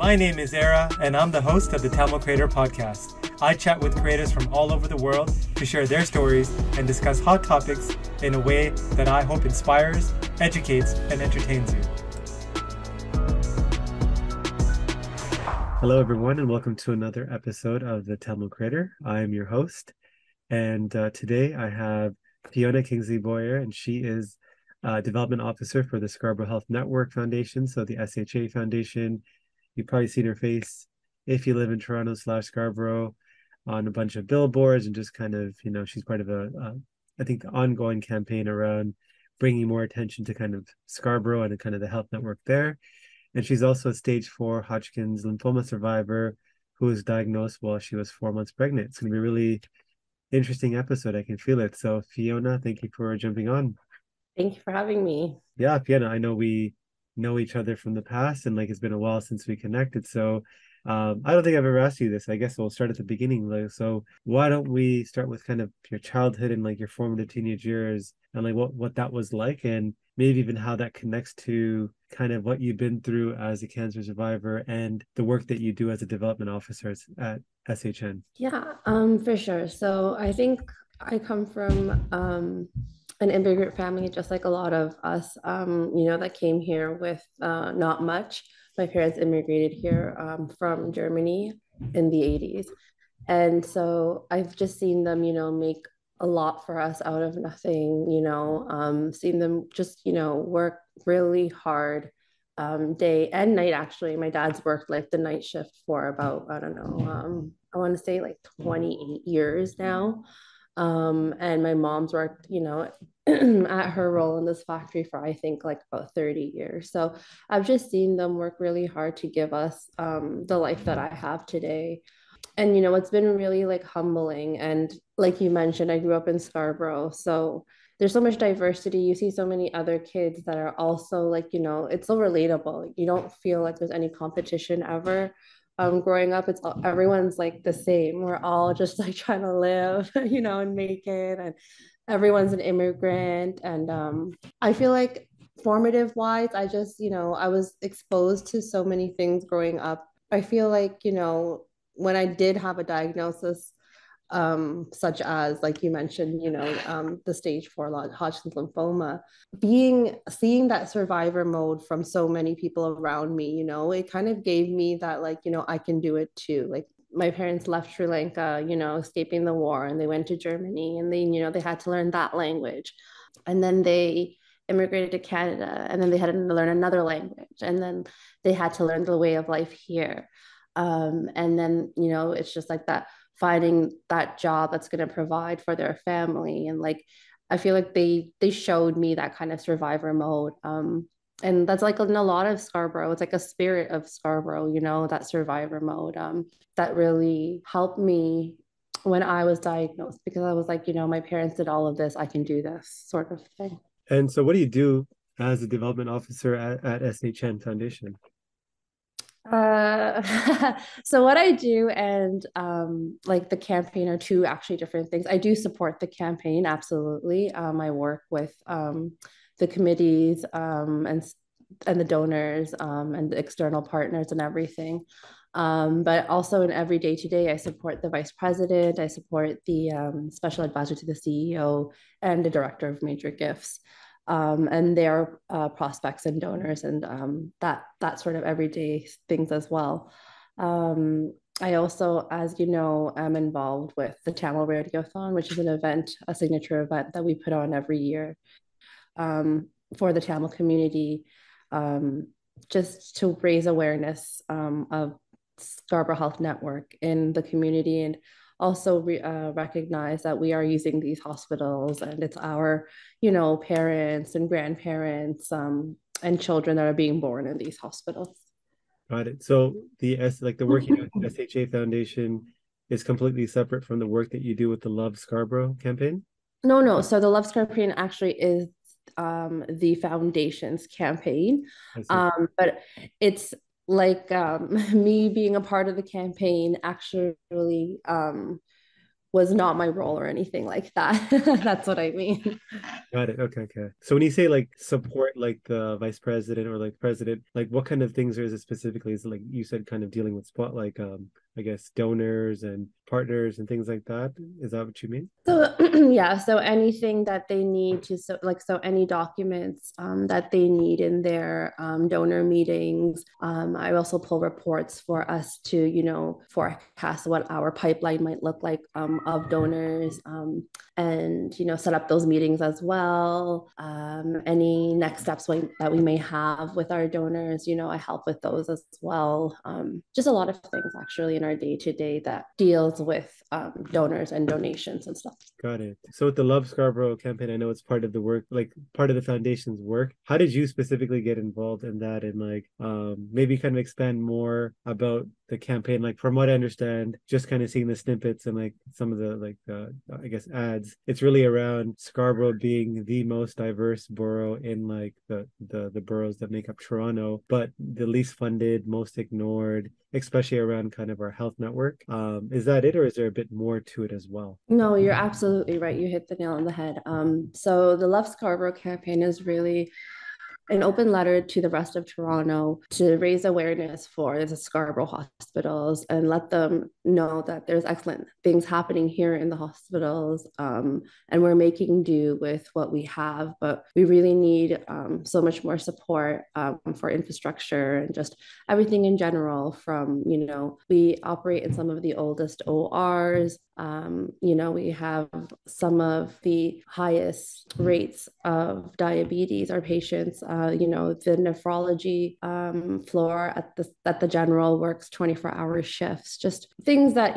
My name is Era, and I'm the host of the Tamil Creator Podcast. I chat with creators from all over the world to share their stories and discuss hot topics in a way that I hope inspires, educates, and entertains you. Hello, everyone, and welcome to another episode of the Tamil Creator. I am your host, and today I have Fiona Kingsley Boyer, and she is Development Officer for the Scarborough Health Network Foundation, so the SHA Foundation. You've probably seen her face if you live in Toronto / Scarborough on a bunch of billboards and just kind of, she's part of I think, the ongoing campaign around bringing more attention to kind of Scarborough and kind of the health network there. And she's also a stage 4 Hodgkin's lymphoma survivor who was diagnosed while she was 4 months pregnant. It's going to be a really interesting episode. I can feel it. So Fiona, thank you for jumping on. Thank you for having me. Yeah, Fiona, I know we know each other from the past and it's been a while since we connected. So I don't think I've ever asked you this. I guess we'll start at the beginning. So why don't we start with kind of your childhood and your formative teenage years and what that was like, and maybe even how that connects to kind of what you've been through as a cancer survivor and the work that you do as a development officer at SHN. Yeah, for sure. So I think I come from an immigrant family, just like a lot of us, that came here with not much. My parents immigrated here from Germany in the 80s. And so I've just seen them, make a lot for us out of nothing, seen them just, work really hard day and night. Actually, my dad's worked the night shift for about, I don't know, I want to say 28 years now. And my mom's worked, at her role in this factory for I think about 30 years. So I've just seen them work really hard to give us the life that I have today. And it's been really humbling. And like you mentioned, I grew up in Scarborough, so there's so much diversity. You see so many other kids that are also it's so relatable. You don't feel like there's any competition ever. Growing up, it's everyone's the same. We're all just trying to live, and make it. And everyone's an immigrant. And I feel like formative wise, I just, I was exposed to so many things growing up. I feel when I did have a diagnosis, such as you mentioned, the stage 4 Hodgkin's lymphoma, seeing that survivor mode from so many people around me, it kind of gave me that I can do it too. My parents left Sri Lanka, escaping the war, and they went to Germany, and they had to learn that language, and then they immigrated to Canada, and then they had to learn another language, and then they had to learn the way of life here. And then it's just that, finding that job that's going to provide for their family. And I feel like they showed me that kind of survivor mode. And that's in a lot of Scarborough, it's a spirit of Scarborough, that survivor mode, that really helped me when I was diagnosed, because I was my parents did all of this, I can do this sort of thing. And so what do you do as a development officer at SHN Foundation? So what I do, and the campaign, are two actually different things. I do support the campaign, absolutely. I work with the committees, and the donors, and the external partners and everything. But also in every day to day, I support the vice president, I support the special advisor to the CEO, and the director of major gifts. And their prospects and donors, and that sort of everyday things as well. I also, as you know, am involved with the Tamil Radiothon, which is an event, a signature event that we put on every year for the Tamil community, just to raise awareness of Scarborough Health Network in the community, and also recognize that we are using these hospitals, and it's our, parents and grandparents, and children that are being born in these hospitals. Got it. So the work you do with the SHA Foundation is completely separate from the work that you do with the Love Scarborough campaign? No. So the Love campaign actually is the foundation's campaign. But it's me being a part of the campaign actually was not my role or anything like that. That's what I mean. Got it. Okay, okay. So when you say like support like the vice president or like president, like what kind of things is it specifically? Is it like you said kind of dealing with spot like I guess donors and partners and things like that? Is that what you mean? So yeah, so anything that they need to so any documents that they need in their donor meetings. I also pull reports for us to forecast what our pipeline might look like of donors, and set up those meetings as well. Any next steps that we may have with our donors, I help with those as well. Just a lot of things actually in our day to day that deals with donors and donations and stuff. Got it. So with the Love Scarborough campaign, I know it's part of the work, like part of the foundation's work. How did you specifically get involved in that and like maybe kind of expand more about the campaign? Like from what I understand, just kind of seeing the snippets and like some of the like I guess ads, it's really around Scarborough being the most diverse borough in like the boroughs that make up Toronto, but the least funded, most ignored, especially around kind of our health network. Is that it, or is there a bit more to it as well? No, you're absolutely right. You hit the nail on the head. So the Love Scarborough campaign is really an open letter to the rest of Toronto to raise awareness for the Scarborough hospitals and let them know that there's excellent things happening here in the hospitals. And we're making do with what we have, but we really need so much more support for infrastructure and just everything in general. From, we operate in some of the oldest ORs. We have some of the highest rates of diabetes. Our patients, the nephrology floor at the general works 24-hour shifts. Just things that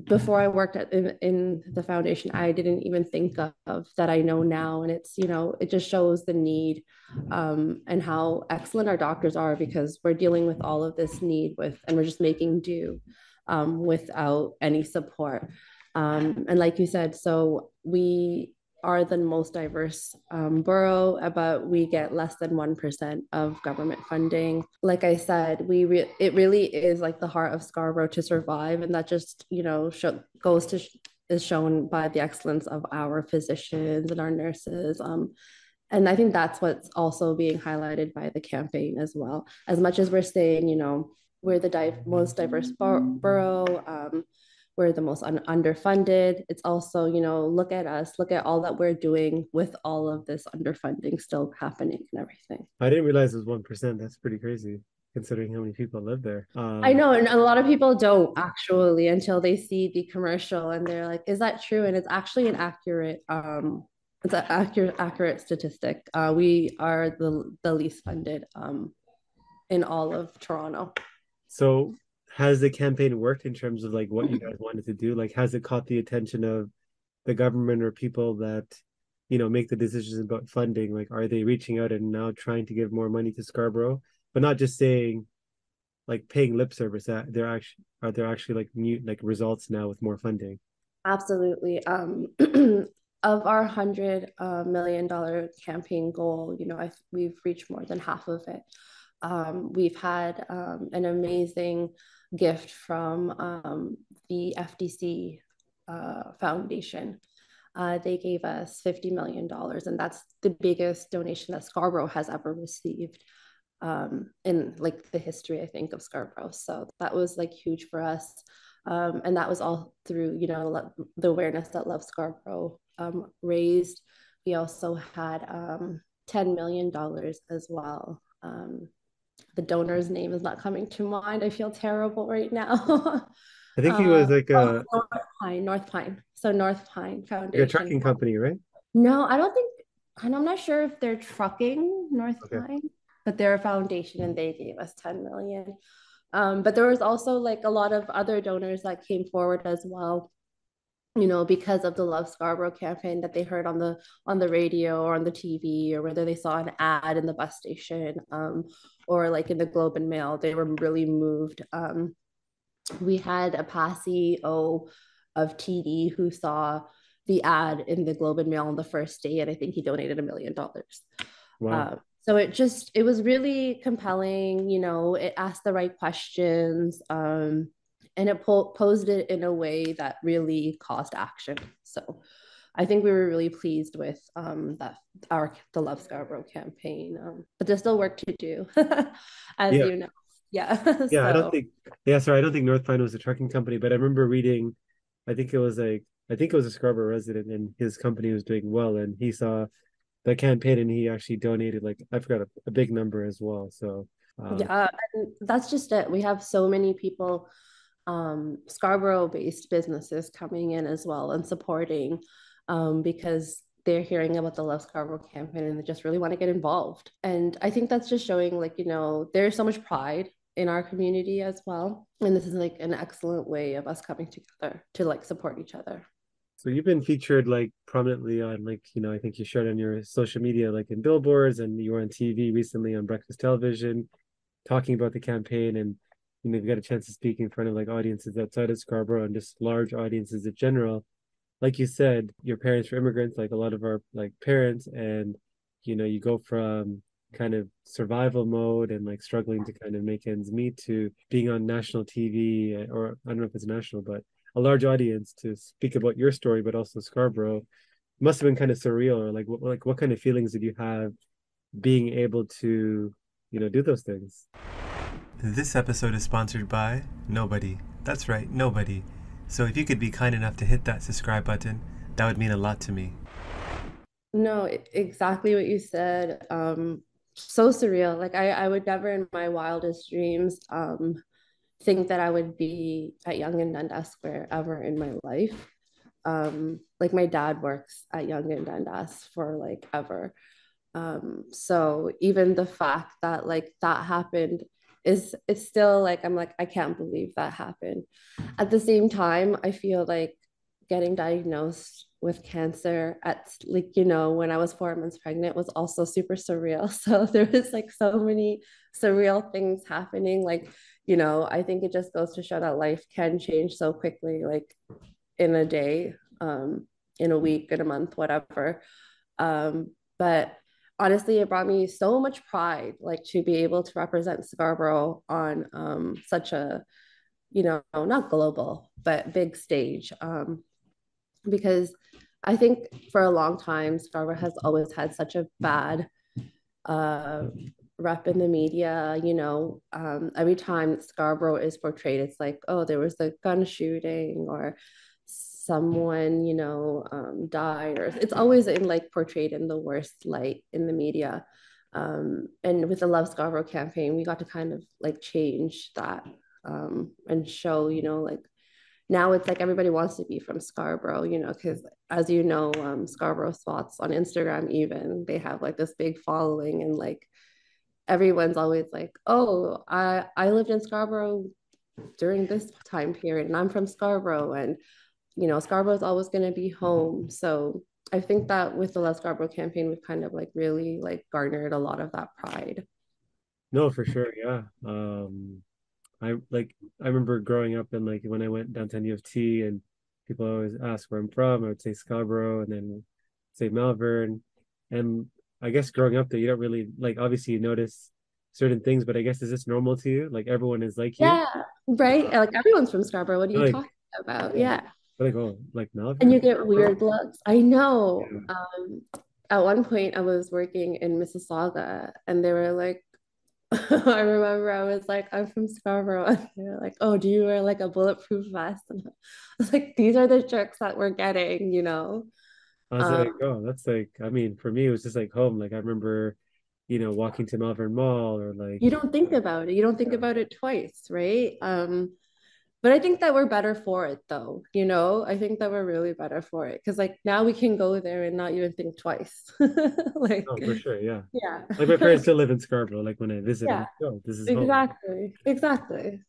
before I worked in the foundation, I didn't even think of that I know now, and it's it just shows the need and how excellent our doctors are, because we're dealing with all of this need and we're just making do without any support. And like you said, so we are the most diverse borough, but we get less than 1% of government funding. Like I said, it really is like the heart of Scarborough to survive, and that just is shown by the excellence of our physicians and our nurses. And I think that's what's also being highlighted by the campaign as well. As much as we're saying, we're the most diverse borough. We're the most underfunded. It's also, look at us, look at all that we're doing with all of this underfunding still happening and everything. I didn't realize it was 1%. That's pretty crazy considering how many people live there. I know, and a lot of people don't actually until they see the commercial and they're like, "Is that true?" And it's actually it's an accurate statistic. We are the least funded in all of Toronto. So has the campaign worked in terms of like what you guys wanted to do? Like, has it caught the attention of the government or people that, make the decisions about funding? Like, are they reaching out and now trying to give more money to Scarborough, but not just saying, like, paying lip service? That are there actually like new like results now with more funding? Absolutely. Of our $100 million campaign goal, we've reached more than half of it. We've had an amazing gift from the FDC Foundation. They gave us $50 million, and that's the biggest donation that Scarborough has ever received in like the history, I think, of Scarborough. So that was like huge for us. And that was all through, the awareness that Love Scarborough raised. We also had $10 million as well. The donor's name is not coming to mind. I feel terrible right now. I think he was like North Pine. So North Pine a Foundation. trucking company, right? No, I don't think, and I'm not sure if they're trucking North Okay. Pine, but they're a foundation and they gave us 10 million. But there was also like a lot of other donors that came forward as well, because of the Love Scarborough campaign that they heard on the radio or on the TV, or whether they saw an ad in the bus station, or like in the Globe and Mail. They were really moved. We had a past CEO of TD who saw the ad in the Globe and Mail on the first day, and I think he donated $1 million. Wow. So it was really compelling. It asked the right questions. and it posed it in a way that really caused action. So I think we were really pleased with that the Love Scarborough campaign, but there's still work to do, as Yeah. you know. Yeah. Yeah, I don't So think yeah, sorry, I don't think North Pine was a trucking company, but I remember reading, I think it was like I think it was a Scarborough resident and his company was doing well and he saw the campaign and he actually donated like I forgot a big number as well. So yeah, and that's just it. We have so many people, Scarborough-based businesses coming in as well and supporting, because they're hearing about the Love Scarborough campaign and they just really want to get involved. And I think that's just showing, like, there's so much pride in our community as well. And this is like an excellent way of us coming together to like support each other. so you've been featured like prominently on like, I think you shared on your social media like in billboards and you were on TV recently on breakfast television talking about the campaign and you've got a chance to speak in front of like audiences outside of Scarborough and just large audiences in general. Like you said, your parents were immigrants, like a lot of our like parents, and you go from kind of survival mode and like struggling to kind of make ends meet to being on national TV, or I don't know if it's national, but a large audience to speak about your story, but also Scarborough. Must have been kind of surreal, or like what kind of feelings did you have being able to, do those things? This episode is sponsored by nobody. That's right, nobody. So if you could be kind enough to hit that subscribe button, that would mean a lot to me. No, exactly what you said. So surreal. Like I would never in my wildest dreams think that I would be at Yonge and Dundas Square ever in my life. Like my dad works at Yonge and Dundas for like ever. So even the fact that like that happened is it's still like I'm like I can't believe that happened. At the same time, I feel like getting diagnosed with cancer at like when I was 4 months pregnant was also super surreal. So there was like so many surreal things happening. Like I think it just goes to show that life can change so quickly, like in a day, in a week, in a month, whatever. But honestly, it brought me so much pride, like to be able to represent Scarborough on such a, not global, but big stage. Because I think for a long time, Scarborough has always had such a bad uh, rep in the media. Every time Scarborough is portrayed, it's like, oh, there was a gun shooting or someone, died, or it's always in like portrayed in the worst light in the media. And with the Love Scarborough campaign, we got to kind of like change that, and show, like now it's like everybody wants to be from Scarborough, because as Scarborough spots on Instagram, even they have like this big following, and like everyone's always like, oh, I lived in Scarborough during this time period, and I'm from Scarborough, and Scarborough is always going to be home. So I think that with the Love Scarborough campaign, we've kind of like really like garnered a lot of that pride. No, for sure, yeah. I remember growing up and like when I went downtown U of T and people always ask where I'm from, I would say Scarborough and then say Malvern. And I guess growing up there, you don't really like obviously you notice certain things, but I guess is this normal to you? Like everyone is like you? Yeah, right. Like everyone's from Scarborough. What are They're you like, talking about? yeah. Yeah. They're like, oh, like And you Malvern? get weird looks. I know. Yeah. At one point, I was working in Mississauga, and they were like, I remember I was like, I'm from Scarborough. And they're like, oh, do you wear like a bulletproof vest? And I was like, these are the jokes that we're getting. I was Um, like, oh, that's like, I mean, for me, it was just like home. Like I remember, walking to Malvern Mall or like, you don't think about it. You don't think yeah. about it twice, right? But I think that we're better for it though, I think that we're really better for it because like now we can go there and not even think twice. Like, Oh, for sure, yeah. yeah. Like my parents still live in Scarborough. Like when I visit, I'm Yeah, like, oh, this is home. exactly. Exactly.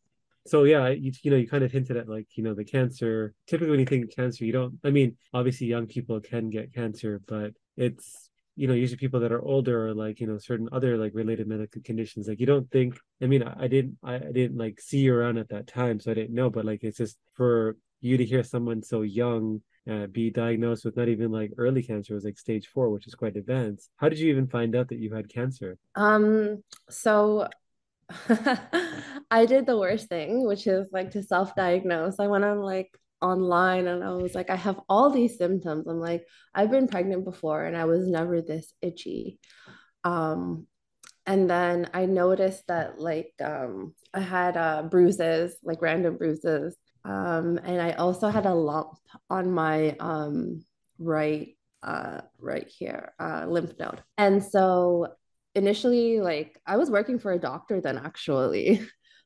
So yeah, you kind of hinted at like, the cancer. Typically when you think of cancer, you don't, I mean, obviously young people can get cancer, but it's, usually people that are older or like, certain other like related medical conditions. Like you don't think, I mean, I didn't like see you around at that time, so I didn't know, but like it's just for you to hear someone so young be diagnosed with not even like early cancer, it was like stage 4, which is quite advanced. How did you even find out that you had cancer? So I did the worst thing, which is like to self-diagnose. I went on like online and I was like, I have all these symptoms. I'm like, I've been pregnant before and I was never this itchy. Um, and then I noticed that I had bruises, like random bruises. And I also had a lump on my right here, lymph node. And so initially, like I was working for a doctor then actually,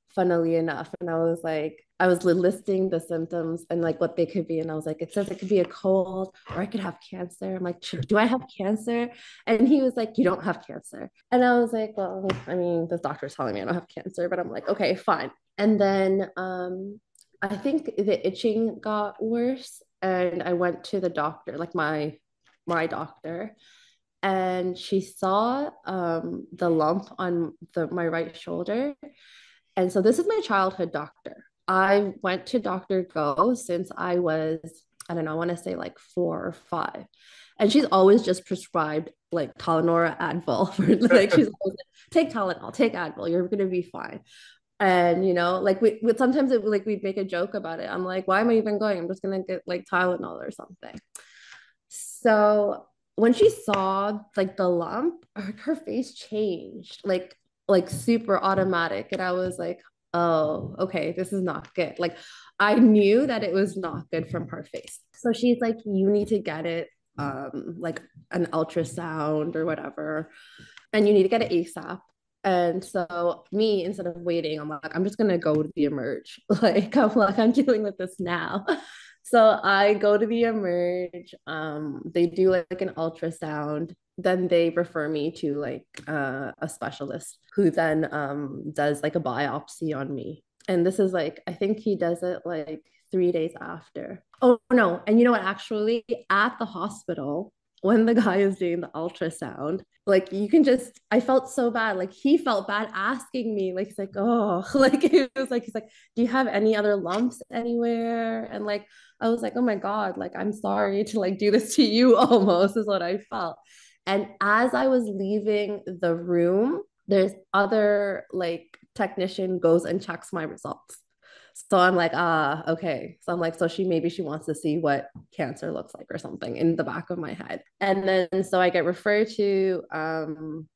funnily enough. And I was like, I was listing the symptoms and like what they could be. And I was like, it says it could be a cold or I could have cancer. I'm like, do I have cancer? And he was like, you don't have cancer. And I was like, well, I mean, the doctor's telling me I don't have cancer, but I'm like, okay, fine. And then I think the itching got worse. And I went to the doctor, like my doctor, and she saw the lump on my right shoulder. And so this is my childhood doctor. I went to Dr. Go since I was, I don't know, I want to say like 4 or 5. And she's always just prescribed like Tylenol, Advil. For, like she's always like, take Tylenol, take Advil, you're gonna be fine. And like we sometimes like we'd make a joke about it. I'm like, why am I even going? I'm just gonna get like Tylenol or something. So when she saw like the lump, her face changed, like super automatic. And I was like, oh, okay, this is not good. Like I knew that it was not good from her face. So she's like, you need to get it like an ultrasound or whatever, and you need to get it ASAP. And so me, instead of waiting, I'm like, I'm just gonna go to the emerge. Like I'm dealing with this now. So I go to the emerge. They do like an ultrasound. Then they refer me to like a specialist who then does like a biopsy on me. And this is like, I think he does it like 3 days after. Oh no. And you know what? Actually, at the hospital, when the guy is doing the ultrasound, like you can just, I felt so bad. Like he felt bad asking me, like he's like, oh, like it was like he's like, do you have any other lumps anywhere? And like I was like, oh my God, like I'm sorry to like do this to you almost is what I felt. And as I was leaving the room, there's other like technician goes and checks my results. So I'm like, okay. So I'm like, so she wants to see what cancer looks like or something in the back of my head. And then so I get referred to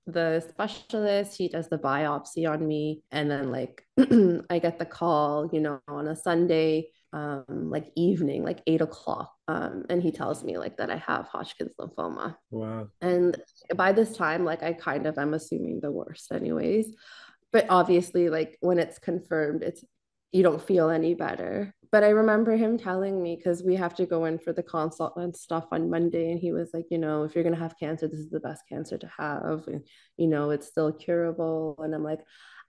the specialist. He does the biopsy on me. And then like I get the call, on a Sunday, like evening, like 8 o'clock. And he tells me like that I have Hodgkin's lymphoma. Wow. And by this time, like I kind of am assuming the worst anyways. But obviously, like when it's confirmed, it's you don't feel any better. But I remember him telling me because we have to go in for the consult and stuff on Monday. And he was like, if you're going to have cancer, this is the best cancer to have. And, it's still curable. And I'm like,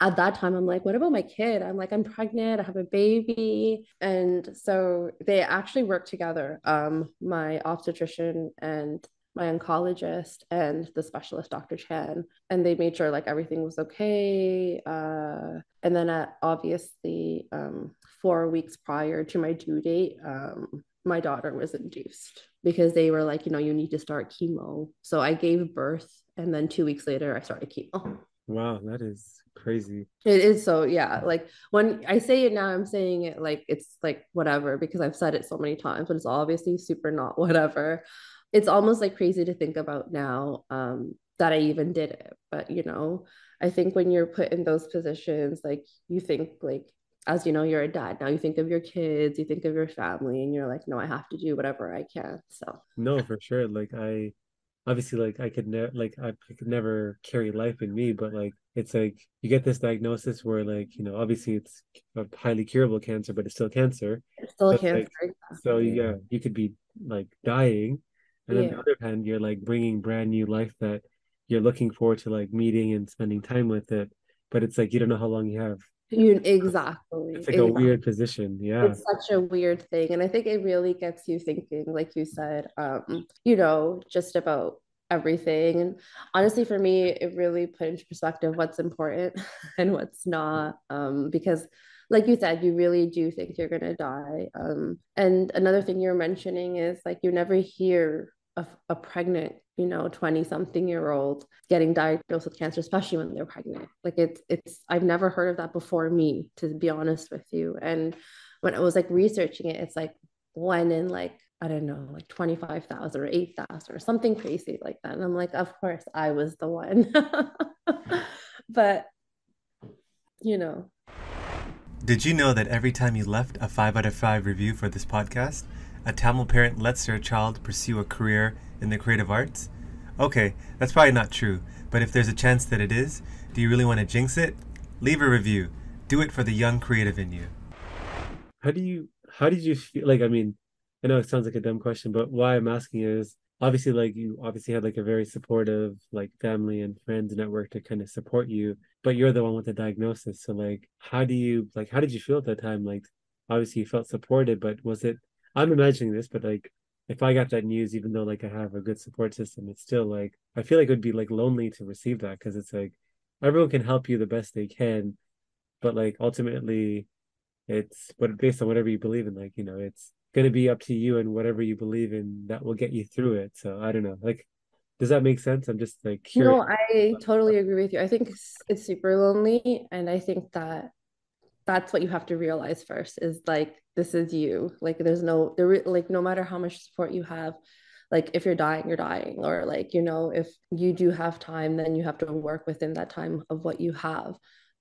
at that time, I'm like, what about my kid? I'm like, I'm pregnant, I have a baby. And so they actually work together, my obstetrician and my oncologist and the specialist, Dr. Chan, and they made sure like everything was okay. And then obviously 4 weeks prior to my due date, my daughter was induced because they were like, you need to start chemo. So I gave birth, and then 2 weeks later, I started chemo. Wow, that is crazy. It is so, yeah. Like when I say it now, I'm saying it like it's like whatever because I've said it so many times, but it's obviously super not whatever. It's almost like crazy to think about now that I even did it. But I think when you're put in those positions, like you think like as you're a dad now, you think of your kids, you think of your family, and you're like, no, I have to do whatever I can. So No, for sure. Like I obviously like I could never like I could never carry life in me, but like it's like you get this diagnosis where like obviously it's a highly curable cancer, but it's still cancer. it's still So a it's cancer, like so exactly. you could be like dying, and on the Yeah. other hand you're like bringing brand new life that you're looking forward to like meeting and spending time with it, but it's like you don't know how long you have. You It's exactly, like a exactly. weird position. Yeah. It's such a weird thing. And I think it really gets you thinking, like you said, just about everything. And honestly, for me, it really put into perspective what's important and what's not. Because like you said, you really do think you're gonna die. And another thing you're mentioning is like you never hear of a pregnant, 20 something year old getting diagnosed with cancer, especially when they're pregnant. Like I've never heard of that before me, to be honest with you. And when I was like researching it, it's like one in like, I don't know, like 25,000 or 8,000 or something crazy like that. And I'm like, of course I was the one. But, you know, Did you know that every time you left a 5 out of 5 review for this podcast, a Tamil parent lets their child pursue a career in the creative arts? Okay, that's probably not true, but if there's a chance that it is, do you really want to jinx it? Leave a review. Do it for the young creative in you. How did you feel? Like, I mean, I know it sounds like a dumb question, but why I'm asking is obviously, like, you obviously had like a very supportive, like, family and friends network to kind of support you, but you're the one with the diagnosis. So, like, how did you feel at that time? Like, obviously you felt supported, but was it, I'm imagining this, but like, if I got that news, even though like I have a good support system, it's still like, I feel like it would be like lonely to receive that because it's like everyone can help you the best they can, but like ultimately, it's but based on whatever you believe in, like, it's going to be up to you and whatever you believe in that will get you through it. So I don't know, like, does that make sense? I'm just like curious. no, I totally agree with you. I think it's super lonely. And I think that that's what you have to realize first is like, this is you. Like, like, no matter how much support you have, like, if you're dying, you're dying. Or like, if you do have time, then you have to work within that time of what you have.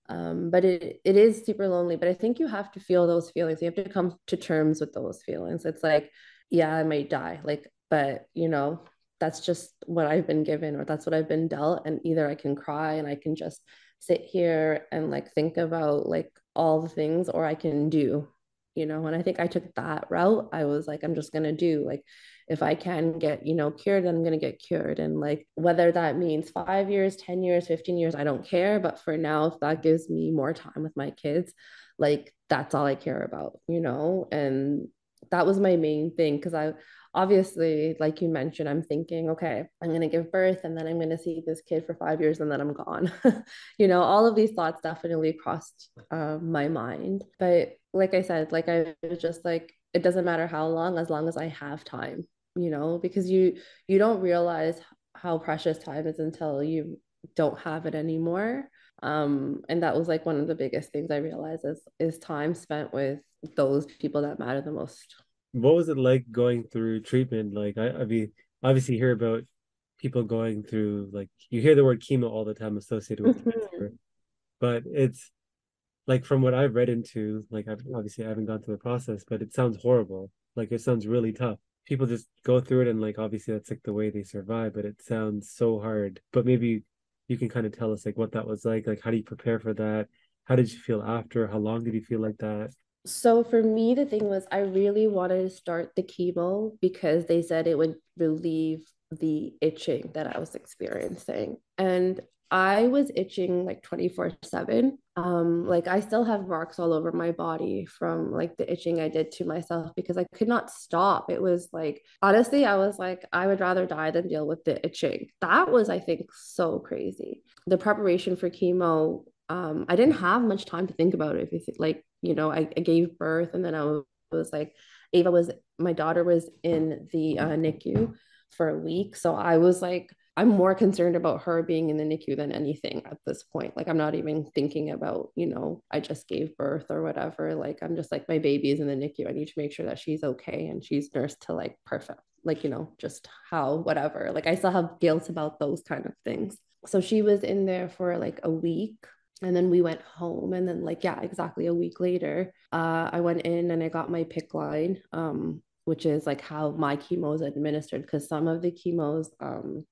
But it is super lonely. But I think you have to feel those feelings. You have to come to terms with those feelings. It's like, yeah, I might die. Like, but that's just what I've been given, or that's what I've been dealt. And either I can cry and I can just sit here and like think about like all the things, or I can do. And I think I took that route. I was like, I'm just gonna do, like, if I can get cured, then I'm gonna get cured. And like, whether that means 5 years, 10 years, 15 years, I don't care. But for now, if that gives me more time with my kids, like, that's all I care about. And that was my main thing, because I obviously, like you mentioned, I'm thinking, okay, I'm going to give birth and then I'm going to see this kid for 5 years and then I'm gone. All of these thoughts definitely crossed my mind. But like I said, like, I was just like, it doesn't matter how long, as long as I have time, because you don't realize how precious time is until you don't have it anymore. And that was like one of the biggest things I realized is time spent with those people that matter the most. What was it like going through treatment? Like, I mean, obviously you hear about people going through, like, you hear the word chemo all the time associated with Mhm. cancer, but it's like, from what I've read into, like, I haven't gone through the process, but it sounds horrible. Like, it sounds really tough. People just go through it, and like, obviously that's like the way they survive, but it sounds so hard. But maybe you can kind of tell us like what that was like. Like, how do you prepare for that? How did you feel after? How long did you feel like that? So for me, the thing was, I really wanted to start the chemo because they said it would relieve the itching that I was experiencing. And I was itching like 24/7. Like, I still have marks all over my body from like the itching I did to myself because I could not stop. It was like, honestly, I was like, I would rather die than deal with the itching. That was, I think, so crazy. The preparation for chemo, I didn't have much time to think about it. If you like, I gave birth, and then was like, my daughter was in the NICU for a week. So I was like, I'm more concerned about her being in the NICU than anything at this point. Like, I'm not even thinking about, I just gave birth or whatever. Like, I'm just like, my baby is in the NICU. I need to make sure that she's okay and she's nursed to like perfect, like, just how, whatever. Like, I still have guilt about those kind of things. So she was in there for like a week, and then we went home, and then like, yeah, exactly a week later, I went in and I got my PIC line, which is like how my chemo is administered, because some of the chemos,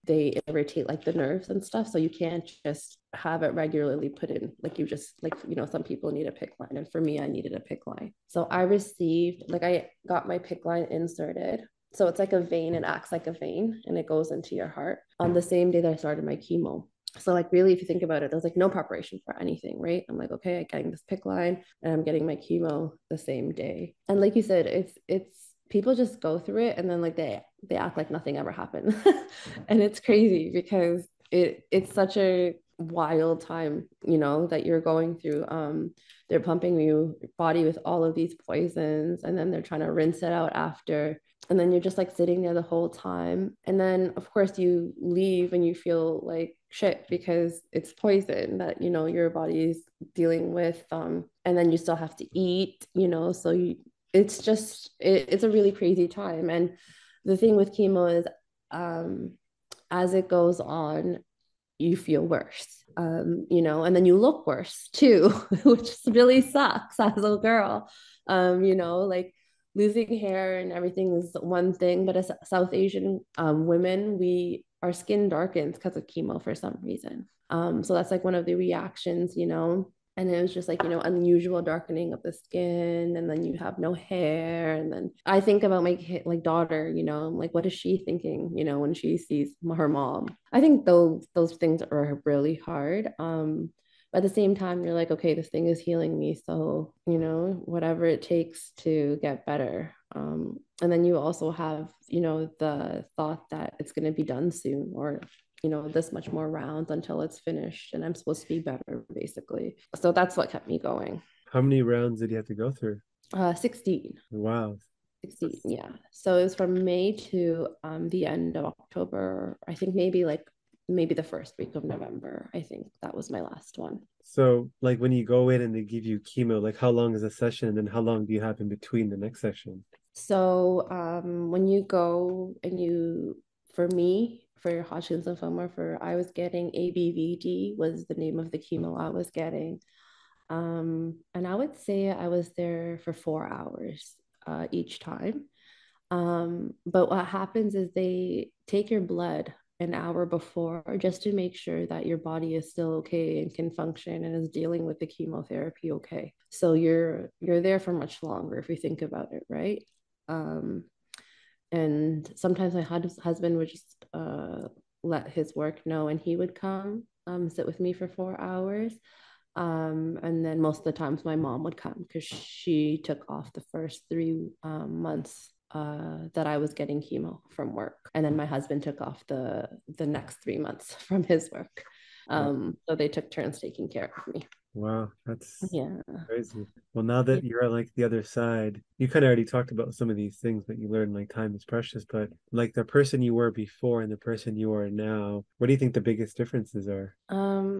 they irritate like the nerves and stuff, so you can't just have it regularly put in. Like, you just, like, some people need a PIC line, and for me, I needed a PIC line. So I got my PIC line inserted. So it's like a vein, it acts like a vein, and it goes into your heart on the same day that I started my chemo. So like, really, if you think about it, there's like no preparation for anything, right? I'm like, okay, I'm getting this PIC line and I'm getting my chemo the same day. And like you said, it's people just go through it, and then like they act like nothing ever happened. And it's crazy because it's such a wild time, that you're going through. They're pumping your body with all of these poisons, and then they're trying to rinse it out after. And then you're just like sitting there the whole time. And then, of course, you leave and you feel like shit because it's poison that, your body is dealing with. And then you still have to eat, so it's just, it's a really crazy time. And the thing with chemo is, um, as it goes on, you feel worse, and then you look worse too, which really sucks as a girl. Like losing hair and everything is one thing, but as South Asian women, our skin darkens because of chemo for some reason. So that's like one of the reactions, and it was just like, unusual darkening of the skin, and then you have no hair. And then I think about my like daughter, I'm like, what is she thinking, when she sees her mom? I think those things are really hard. But at the same time, you're like, okay, this thing is healing me, so whatever it takes to get better. And then you also have, the thought that it's going to be done soon, or this much more rounds until it's finished, and I'm supposed to be better, basically. So that's what kept me going. How many rounds did you have to go through? 16. Wow. 16, yeah. So it was from May to the end of October. I think maybe the first week of November. I think that was my last one. So, like when you go in and they give you chemo, like how long is a session, and then how long do you have in between the next session? So when you go and for me, for your Hodgkin's lymphoma, I was getting ABVD was the name of the chemo I was getting. And I would say I was there for 4 hours each time. But what happens is they take your blood an hour before just to make sure that your body is still okay and can function and is dealing with the chemotherapy okay. So you're there for much longer if you think about it, right? Um, and sometimes my husband would just let his work know, and he would come sit with me for 4 hours. And then most of the times my mom would come because she took off the first 3 months that I was getting chemo from work. And then my husband took off the next 3 months from his work. So they took turns taking care of me. Wow, that's Yeah. crazy. Well, now that you're at like the other side, you kind of already talked about some of these things that you learned, like time is precious, but like the person you were before and the person you are now, what do you think the biggest differences are?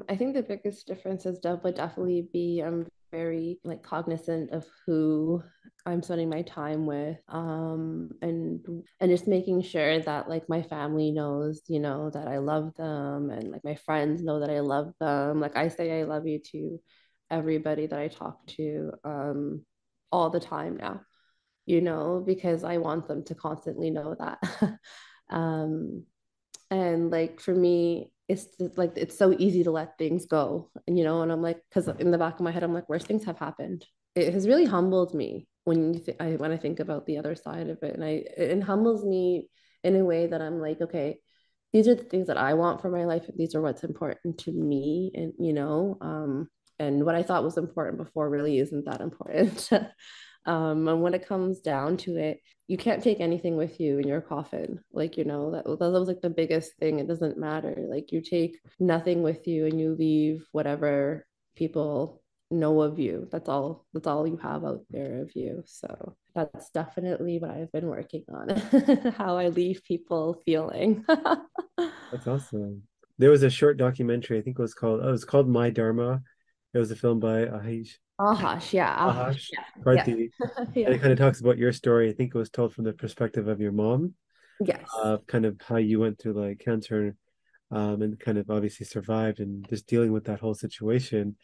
I think the biggest difference is would definitely be I'm very like cognizant of who I'm spending my time with, and just making sure that like my family knows, that I love them, and like my friends know that I love them. Like I say I love you to everybody that I talk to, all the time now, because I want them to constantly know that. um, and like for me, it's just, like it's so easy to let things go, and I'm like, because in the back of my head I'm like, worse things have happened. It has really humbled me when I think about the other side of it, and it humbles me in a way that I'm like, okay, these are the things that I want for my life, and these are what's important to me, and and what I thought was important before really isn't that important. And when it comes down to it, you can't take anything with you in your coffin. Like, that was like the biggest thing. It doesn't matter. Like, you take nothing with you and you leave whatever people know of you. That's all you have out there of you. So that's definitely what I've been working on. How I leave people feeling. That's awesome. There was a short documentary, I think it was called My Dharma. It was a film by Ahash, yeah, Ahash, Ahash, yeah, Karthi, yeah, and yeah, it kind of talks about your story. I think it was told from the perspective of your mom, yes. kind of how you went through like cancer, and kind of obviously survived and just dealing with that whole situation.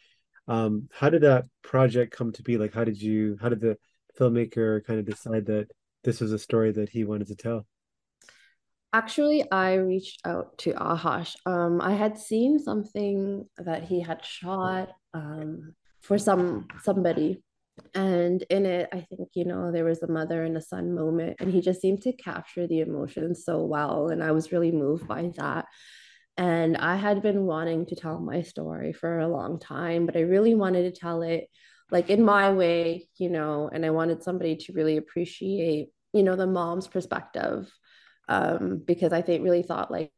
How did that project come to be? Like, how did the filmmaker kind of decide that this was a story that he wanted to tell? Actually, I reached out to Ahash. I had seen something that he had shot for somebody, and in it, I think there was a mother and a son moment, and he just seemed to capture the emotions so well, and I was really moved by that. And I had been wanting to tell my story for a long time, but I really wanted to tell it like in my way, and I wanted somebody to really appreciate, the mom's perspective, because I think really thought like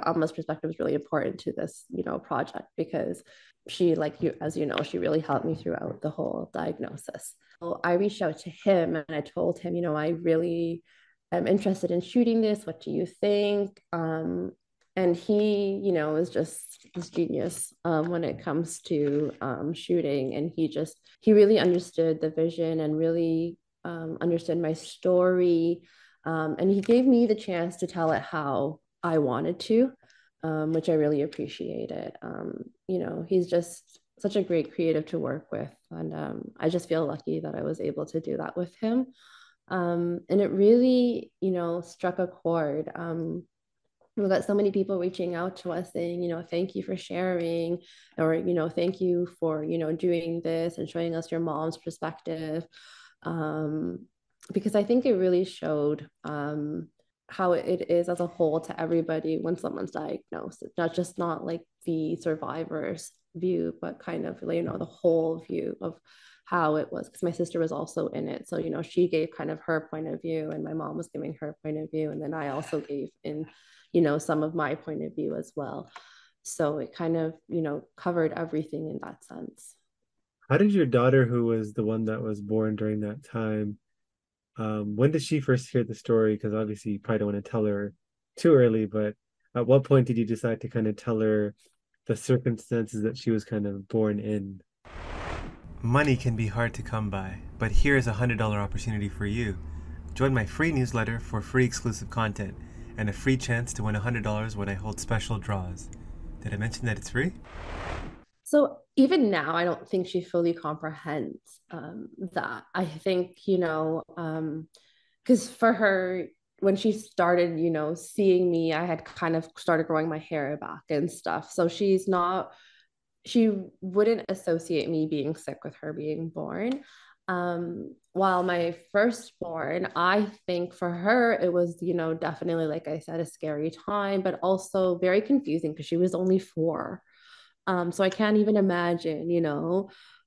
Alma's perspective is really important to this, project because she, like you, as you know, she really helped me throughout the whole diagnosis. So I reached out to him and I told him, I really am interested in shooting this. What do you think? And he, is just this genius when it comes to shooting. And he really understood the vision and really understood my story. And he gave me the chance to tell it how I wanted to, which I really appreciated. He's just such a great creative to work with. And I just feel lucky that I was able to do that with him. And it really, struck a chord. We've got so many people reaching out to us saying, thank you for sharing, or, thank you for, doing this and showing us your mom's perspective. Because I think it really showed how it is as a whole to everybody when someone's diagnosed. It's not like the survivor's view, but kind of, the whole view of how it was. Because my sister was also in it. So, she gave kind of her point of view and my mom was giving her point of view. And then I also gave in, some of my point of view as well. So it kind of, covered everything in that sense. How did your daughter, who was the one that was born during that time, when did she first hear the story? Because obviously you probably don't want to tell her too early, but at what point did you decide to kind of tell her the circumstances that she was kind of born in? Money can be hard to come by, but here's a $100 opportunity for you. Join my free newsletter for free exclusive content and a free chance to win $100 when I hold special draws. Did I mention that it's free? So even now, I don't think she fully comprehends that. I think, because for her, when she started, seeing me, I had kind of started growing my hair back and stuff. So she wouldn't associate me being sick with her being born. While my firstborn, I think for her, it was, definitely, like I said, a scary time, but also very confusing because she was only 4. So I can't even imagine,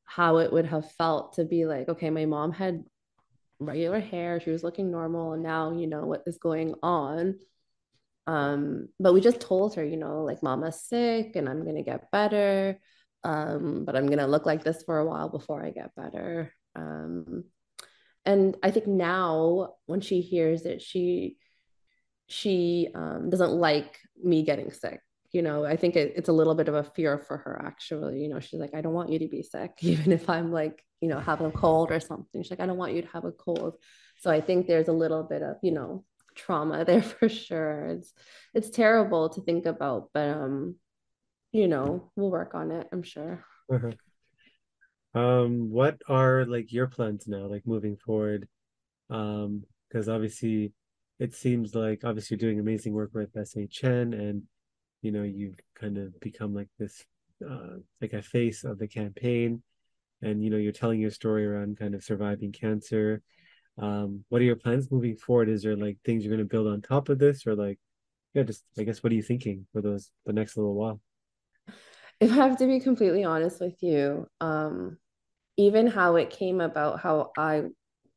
how it would have felt to be like, okay, my mom had regular hair, she was looking normal, and now, what is going on. But we just told her, like mama's sick and I'm gonna get better. But I'm gonna look like this for a while before I get better. And I think now when she hears it, she doesn't like me getting sick. I think it's a little bit of a fear for her actually. She's like, I don't want you to be sick, even if I'm like, have a cold or something. She's like, I don't want you to have a cold. So I think there's a little bit of, trauma there for sure. It's terrible to think about, but we'll work on it, I'm sure. Uh-huh. What are like your plans now, like moving forward? Because obviously it seems like obviously you're doing amazing work with SHN and you've kind of become like this like a face of the campaign and you're telling your story around kind of surviving cancer. What are your plans moving forward? Is there like things you're going to build on top of this or like yeah, just I guess what are you thinking for the next little while? If I have to be completely honest with you, even how it came about, how I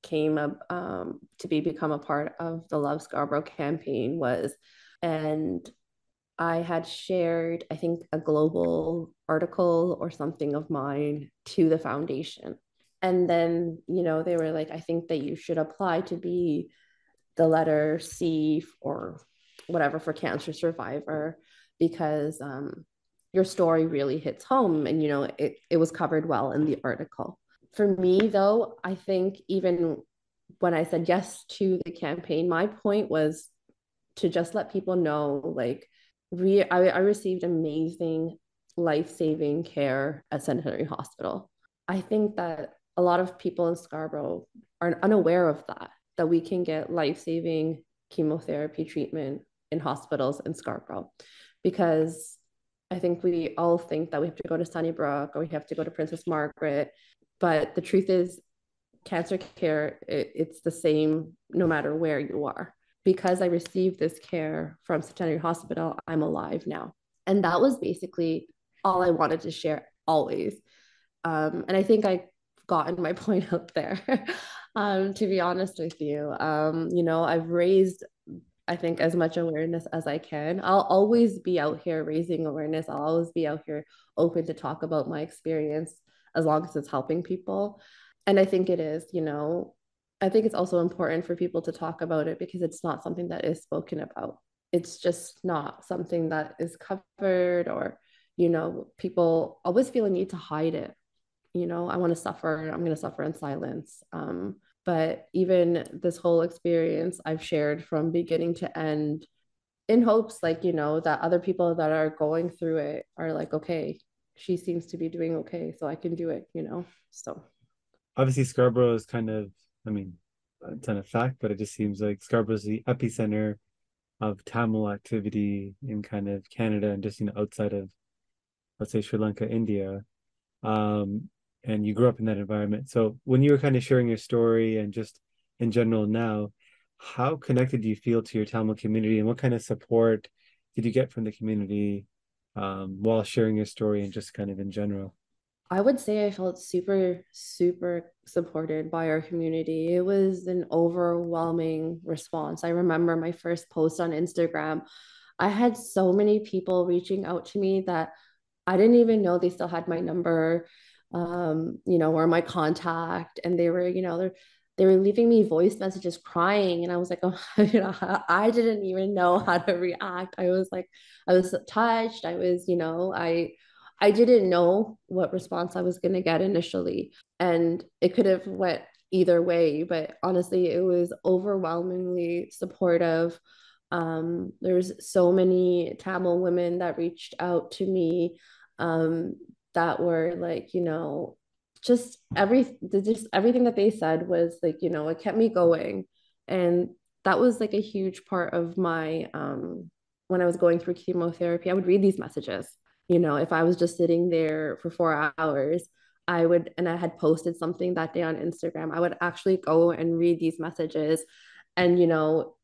came up to become a part of the Love Scarborough campaign was, and I had shared, I think, a global article or something of mine to the foundation. And then, they were like, I think that you should apply to be the letter C or whatever for cancer survivor because your story really hits home and, it was covered well in the article. For me, though, I think even when I said yes to the campaign, my point was to just let people know, like, I received amazing life-saving care at Centenary Hospital. I think that a lot of people in Scarborough are unaware of that we can get life-saving chemotherapy treatment in hospitals in Scarborough because I think we all think that we have to go to Sunnybrook or we have to go to Princess Margaret. But the truth is, cancer care, it's the same no matter where you are. Because I received this care from Centenary Hospital, I'm alive now. And that was basically all I wanted to share always. And I think I gotten my point out there, to be honest with you. I've raised I think as much awareness as I can. I'll always be out here raising awareness. I'll always be out here open to talk about my experience as long as it's helping people. And I think it is, I think it's also important for people to talk about it because it's not something that is spoken about. It's just not something that is covered, or, people always feel a need to hide it. I want to suffer, I'm going to suffer in silence. But even this whole experience I've shared from beginning to end in hopes, like, that other people that are going through it are like, okay, she seems to be doing okay, so I can do it. So Obviously, Scarborough is kind of, I mean, it's not a fact, but it just seems like Scarborough is the epicenter of Tamil activity in kind of Canada and just, outside of, let's say, Sri Lanka, India. Um, and you grew up in that environment. So when you were kind of sharing your story and just in general now, how connected do you feel to your Tamil community, and what kind of support did you get from the community while sharing your story and just kind of in general? I would say I felt super, super supported by our community. It was an overwhelming response. I remember my first post on Instagram. I had so many people reaching out to me that I didn't even know they still had my number, or my contact. And they were leaving me voice messages crying. And I was like, oh, I didn't even know how to react. I was like, I was touched. I didn't know what response I was going to get initially, and it could have went either way, but honestly it was overwhelmingly supportive. There's so many Tamil women that reached out to me, um, that were like, just everything that they said was like, it kept me going. And that was like a huge part of my when I was going through chemotherapy. I would read these messages. If I was just sitting there for 4 hours, and I had posted something that day on Instagram, I would actually go and read these messages. And,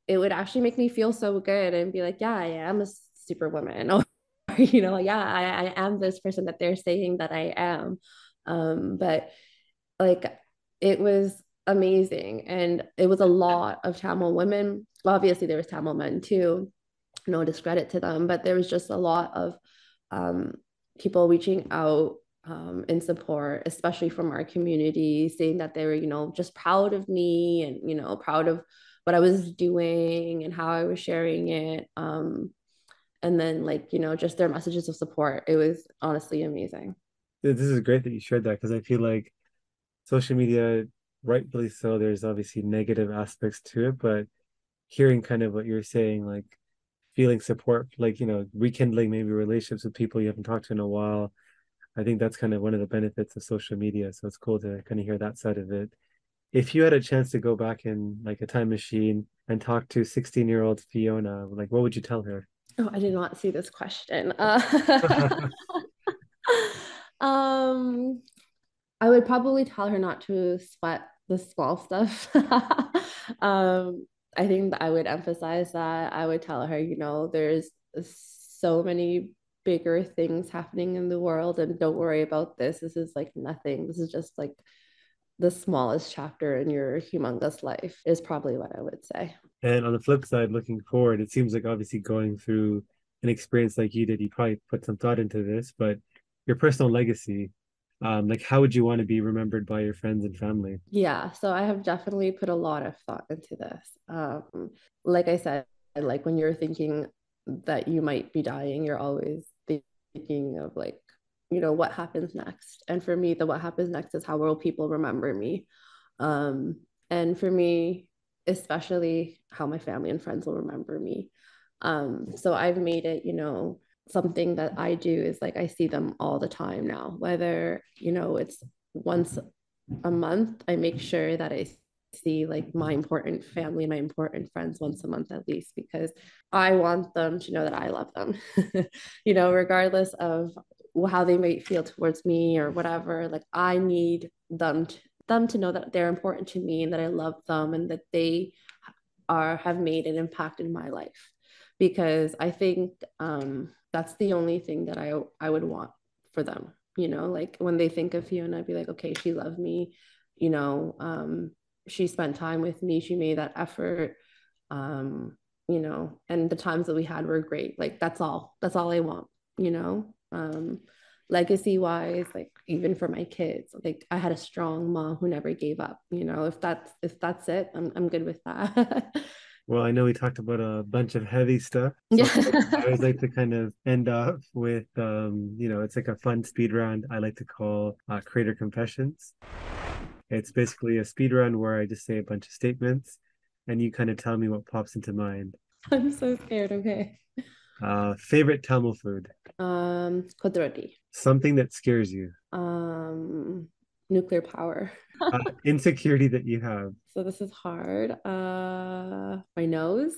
it would actually make me feel so good and be like, yeah, I am a superwoman. Or, like, yeah, I am this person that they're saying that I am. But like, it was amazing. And it was a lot of Tamil women. Obviously, there was Tamil men too, no discredit to them, but there was just a lot of um, people reaching out in support, especially from our community, saying that they were, just proud of me and, proud of what I was doing and how I was sharing it. And then, like, just their messages of support. It was honestly amazing. This is great that you shared that, because I feel like social media, rightfully so, there's obviously negative aspects to it, but hearing kind of what you're saying, like feeling support, like, rekindling maybe relationships with people you haven't talked to in a while. I think that's kind of one of the benefits of social media. So it's cool to kind of hear that side of it. If you had a chance to go back in like a time machine and talk to 16-year-old Fiona, like what would you tell her? Oh, I did not see this question. Um, I would probably tell her not to sweat the small stuff. I think that I would emphasize that. I would tell her, there's so many bigger things happening in the world, and don't worry about this. This is like nothing. This is just like the smallest chapter in your humongous life, is probably what I would say. And on the flip side, looking forward, it seems like obviously going through an experience like you did, you probably put some thought into this, but your personal legacy, like how would you want to be remembered by your friends and family? Yeah, so I have definitely put a lot of thought into this. Like I said, like when you're thinking that you might be dying, you're always thinking of like, what happens next. And for me, the what happens next is how will people remember me. Um, and for me, especially how my family and friends will remember me. So I've made it, something that I do is like I see them all the time now, whether, it's once a month. I make sure that I see like my important family, my important friends once a month at least, because I want them to know that I love them, regardless of how they might feel towards me or whatever. Like I need them to know that they're important to me and that I love them and that they have made an impact in my life. Because I think that's the only thing that I would want for them. Like when they think of Fiona, I'd be like, okay, she loved me, she spent time with me, she made that effort. and the times that we had were great. Like that's all I want, you know. Legacy wise, like even for my kids, like I had a strong mom who never gave up, if that's it, I'm good with that. Well, I know we talked about a bunch of heavy stuff, so I Yeah. always like to kind of end off with, it's like a fun speed round I like to call Creator Confessions. It's basically a speed run where I just say a bunch of statements, and you kind of tell me what pops into mind. I'm so scared. Okay. Favorite Tamil food? Quadrati. Something that scares you? Um, Nuclear power. Insecurity that you have? So this is hard. My nose.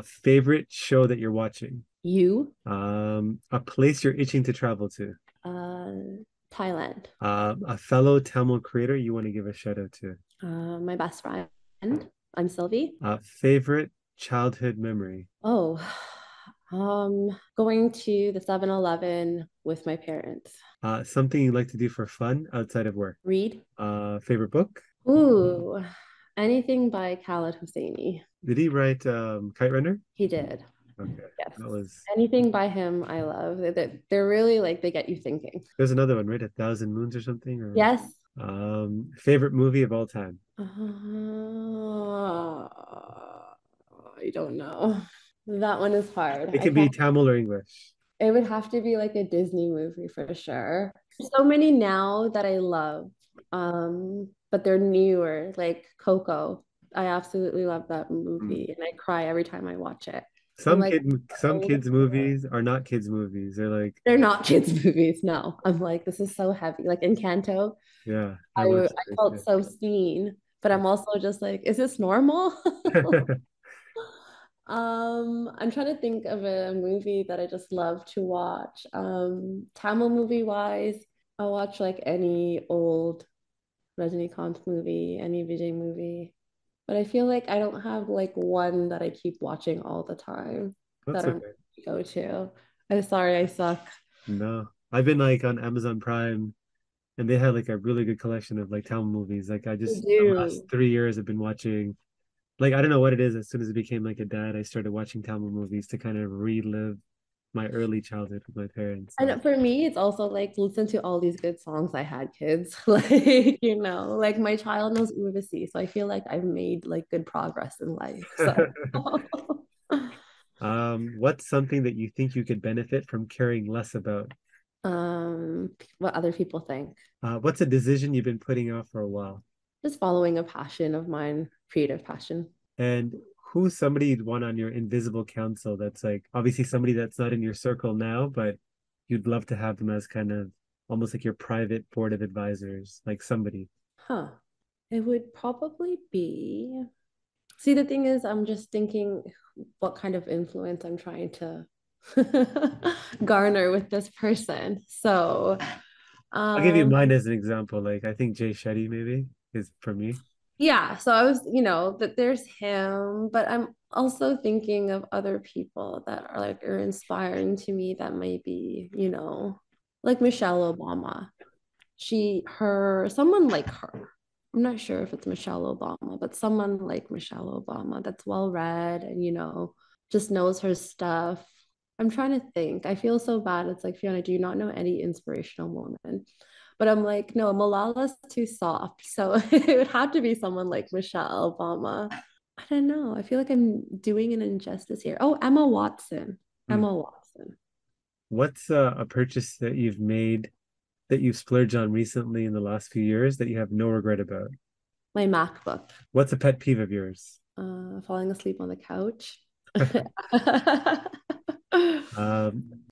Favorite show that you're watching? You. A place you're itching to travel to? Uh, Thailand. A fellow Tamil creator you want to give a shout out to? My best friend. I'm Sylvie. Favorite childhood memory? Oh, going to the 7-Eleven with my parents. Something you like to do for fun outside of work? Read. Favorite book? Ooh, anything by Khaled Hosseini. Did he write Kite Runner? He did. Okay, Yes. that was. Anything by him, I love. They're really like they get you thinking. There's another one, right? A Thousand Moons or something, or Yes. favorite movie of all time? I don't know. That one is hard. It could be Tamil or English. It would have to be like a Disney movie for sure. So many now that I love. But they're newer, like Coco. I absolutely love that Mm. movie and I cry every time I watch it. I'm Some like, kid, some oh, kids' movies are not kids' movies. They're like, they're not kids' movies. No, I'm like, this is so heavy. Like Encanto, yeah, I I watched felt it. so seen, but I'm also just like, is this normal? I'm trying to think of a movie that I just love to watch. Tamil movie wise, I'll watch like any old Rajinikanth movie, any Vijay movie. But I feel like I don't have like one that I keep watching all the time that That's I'm okay. go to. I'm sorry, I suck. No, I've been like on Amazon Prime, and they had like a really good collection of like Tamil movies. Like I I just the last do. 3 years I've been watching. Like I don't know what it is. As soon as I became like a dad, I started watching Tamil movies to kind of relive my early childhood with my parents. So And for me, it's also like listen to all these good songs I had kids. Like, like my child knows Urvasi. So I feel like I've made like good progress in life. So what's something that you think you could benefit from caring less about? what other people think. What's a decision you've been putting off for a while? Just following a passion of mine, creative passion. And who's somebody you'd want on your invisible council that's like obviously somebody that's not in your circle now, but you'd love to have them as kind of almost like your private board of advisors, like somebody. Huh. It would probably be. See, the thing is, I'm just thinking what kind of influence I'm trying to garner with this person. So, I'll give you um, mine as an example. Like I think Jay Shetty maybe is for me. yeah, so I was, that there's him, but I'm also thinking of other people that are inspiring to me that might be, like Michelle Obama. Someone like her. I'm not sure if it's Michelle Obama, but someone like Michelle Obama that's well read and, just knows her stuff. I'm trying to think. I feel so bad. It's like, Fiona, do you not know any inspirational woman? But I'm like, no, Malala's too soft. So it would have to be someone like Michelle Obama. I don't know. I feel like I'm doing an injustice here. Oh, Emma Watson. Hmm. Emma Watson. What's a purchase that you've made that you've splurged on recently in the last few years that you have no regret about? My MacBook. What's a pet peeve of yours? Falling asleep on the couch.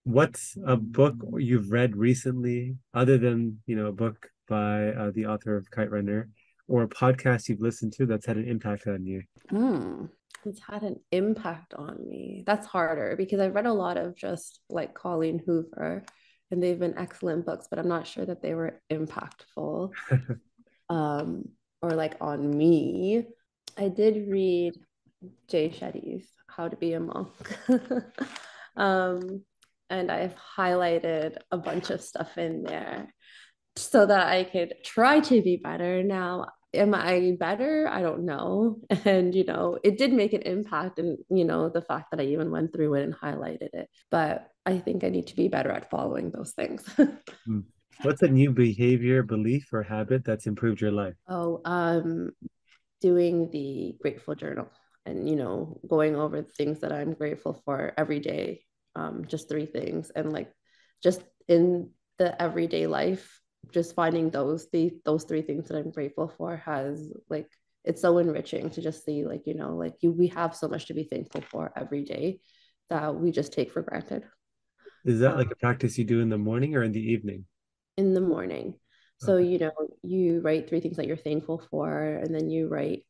What's a book you've read recently, other than a book by the author of Kite Runner, or a podcast you've listened to that's had an impact on you? Hmm. It's had an impact on me. That's harder because I've read a lot of just like Colleen Hoover, and they've been excellent books, but I'm not sure that they were impactful um, or like on me. I did read Jay Shetty's How to Be a Monk. um, and I've highlighted a bunch of stuff in there so that I could try to be better. Now, am I better? I don't know. And, it did make an impact. And, the fact that I even went through it and highlighted it. But I think I need to be better at following those things. Hmm. What's a new behavior, belief, or habit that's improved your life? Oh, doing the grateful journal and, going over the things that I'm grateful for every day. Just three things. And like just in the everyday life, just finding those three things that I'm grateful for has like it's so enriching to just see like, we have so much to be thankful for every day that we just take for granted. Is that Um, like a practice you do in the morning or in the evening? in the morning. So, Okay. you write three things that you're thankful for, and then you write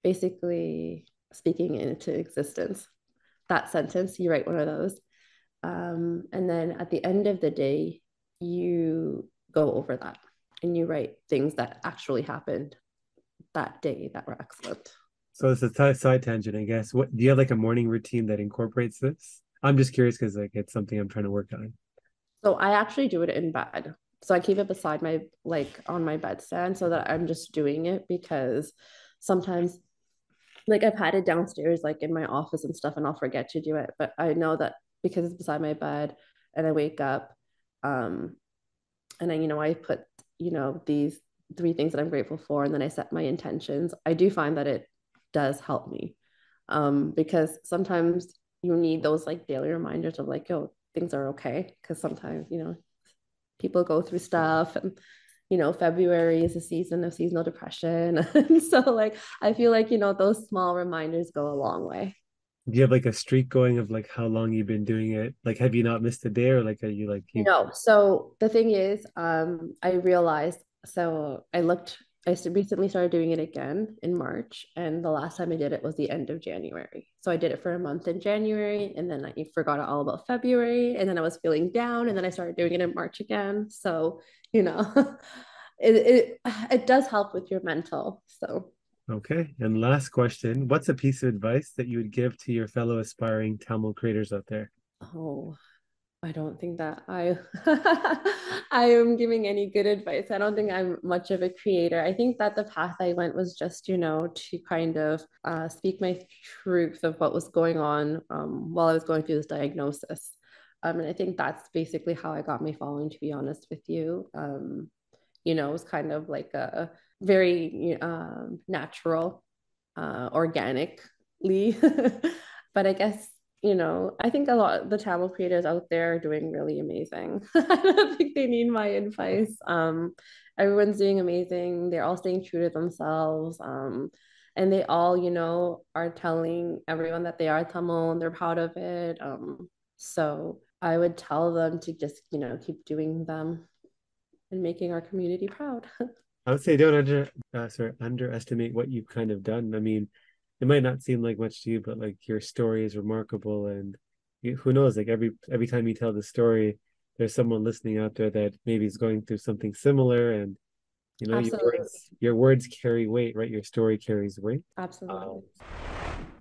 basically speaking into existence. That sentence, you write one of those. And then at the end of the day, you go over that and you write things that actually happened that day that were excellent. So it's a side tangent, I guess. What do you have like a morning routine that incorporates this? I'm just curious because like it's something I'm trying to work on. So I actually do it in bed. So I keep it beside my, like on my bedstand so that I'm just doing it because sometimes like I've had it downstairs, like in my office and stuff, and I'll forget to do it. But I know that because it's beside my bed and I wake up, um, and I put, these three things that I'm grateful for, and then I set my intentions. I do find that it does help me. Because sometimes you need those like daily reminders of like, yo, things are okay. Because sometimes, people go through stuff and February is a season of seasonal depression. And so like I feel like, those small reminders go a long way. Do you have like a streak going of like how long you've been doing it? Like have you not missed a day or like are you like you No. So the thing is, I realized, so recently started doing it again in March. And the last time I did it was the end of January. So I did it for a month in January and then I forgot all about February. And then I was feeling down and then I started doing it in March again. So, you know, it does help with your mental. So, okay? And last question, what's a piece of advice that you would give to your fellow aspiring Tamil creators out there? oh, I don't think that I I am giving any good advice. I don't think I'm much of a creator. I think that the path I went was just, to kind of speak my truth of what was going on while I was going through this diagnosis. And I think that's basically how I got my following, to be honest with you. It was kind of like a very natural, organically. But I guess, I think a lot of the Tamil creators out there are doing really amazing. I don't think they need my advice. Everyone's doing amazing. They're all staying true to themselves. And they all, are telling everyone that they are Tamil and they're proud of it. So I would tell them to just, keep doing them and making our community proud. I would say don't underestimate what you've kind of done. I mean, it might not seem like much to you, but like your story is remarkable, and who knows? Like every time you tell the story, there's someone listening out there that maybe is going through something similar, and your Absolutely. words carry weight, right? Your story carries weight. Um, Absolutely.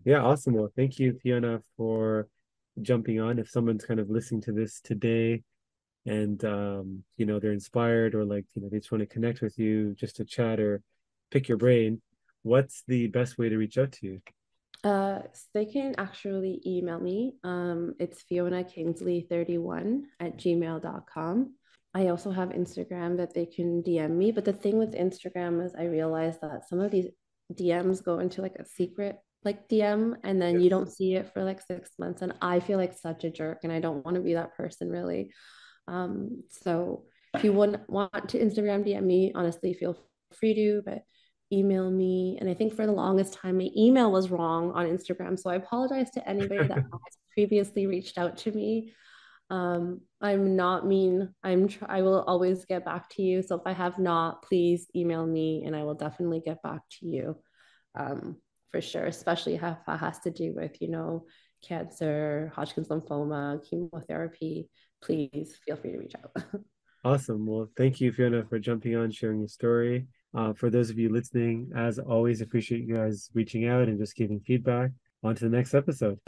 yeah, awesome. Well, thank you, Fiona, for jumping on. If someone's kind of listening to this today and they're inspired or like they just want to connect with you just to chat or pick your brain, what's the best way to reach out to you? They can actually email me. It's Fiona Kingsley 31 at gmail.com. I also have Instagram that they can DM me. But the thing with Instagram is I realized that some of these DMs go into like a secret like DM and then you don't see it for like 6 months. And I feel like such a jerk and I don't want to be that person really. So if you want to Instagram DM me, honestly, feel free to, but email me. And I think for the longest time, my email was wrong on Instagram. So I apologize to anybody that has previously reached out to me. I'm not mean. I will always get back to you. So if I have not, please email me and I will definitely get back to you. For sure, especially if it has to do with, cancer, Hodgkin's lymphoma, chemotherapy, please feel free to reach out. Awesome. Well, thank you, Fiona, for jumping on, sharing your story. For those of you listening, as always, appreciate you guys reaching out and just giving feedback. On to the next episode.